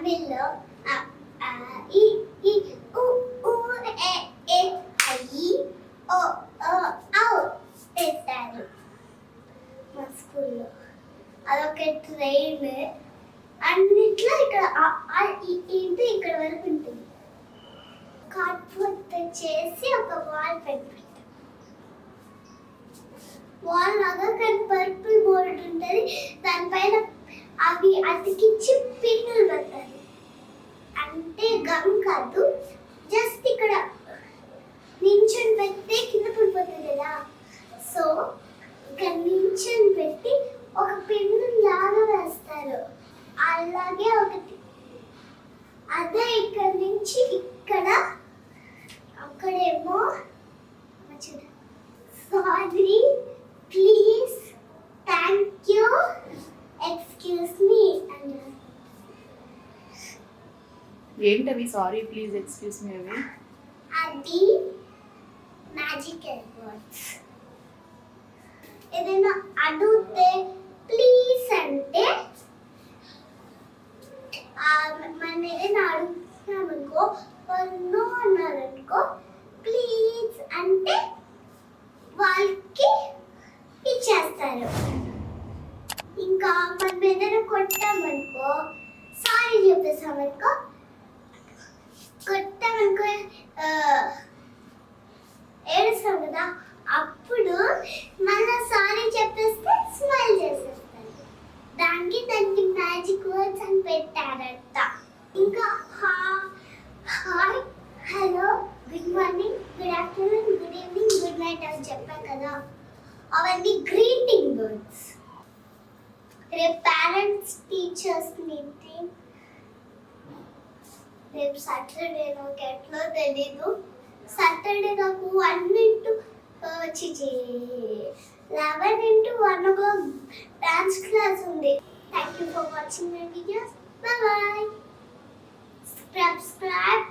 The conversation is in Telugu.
will e e u u e e I o au చేస్తారు మా స్కూల్లో. అదొక ట్రైన్ అన్నిట్లో ఇక్కడ ఏంటి ఇక్కడ వరకు ఉంటుంది. కార్డ్బోర్డ్ చేసి ఒక వాల్ పెట్టి వాల్ లాగా కానీ పర్పుల్ బోర్డు ఉంటుంది. దానిపైన అవి అతికిచ్చి పిన్నులు పెడతారు. అంటే గమ్ కాదు, జస్ట్ ఇక్కడ నించొని పెడితే కింద పడిపోతుంది కదా. సో ఇక్కడ నించొని పెట్టి ఒక పిన్ను లాగా వేస్తారు. అలాగే ఒకటి అదే ఇక్కడ నుంచి ఇక్కడ అక్కడేమో sorry please thank you excuse me అన్నారు. ఏంటవి సారీ ప్లీజ్ ఎక్స్క్యూజ్ మీ అవి? అది మ్యాజికల్ వర్డ్స్. ఏదైనా అడిగితే ప్లీజ్ అంటే మనం ఏదైనా అడుగుతున్నామనుకో నో అన్నారనుకో ప్లీజ్ అంటే వాళ్ళకి ఇచ్చేస్తారు. ఇంకా మనం ఏదైనా కొట్టామనుకో సారీ చెప్పేసామనుకో కొట్టామనుకో ఏడుస్తాం కదా, అప్పుడు మళ్ళీ సారీ చెప్పేస్తే స్మైల్ చేసేస్తారు. దానికి మ్యాజిక్ వర్డ్స్ అని పెట్టారట. ఇంకా hi hello good morning good afternoon good evening good night అని చెప్పాం కదా, అవన్నీ గ్రీటింగ్ వర్డ్స్. రేపు పేరెంట్స్ టీచర్స్ మీటింగ్, రేపు సాటర్డే నాకు ఎట్లో తెలీదు. సాటర్డే నాకు 11 into 1 o'clock dance class ఉంది. Thank you for watching my videos. Bye bye. Subscribe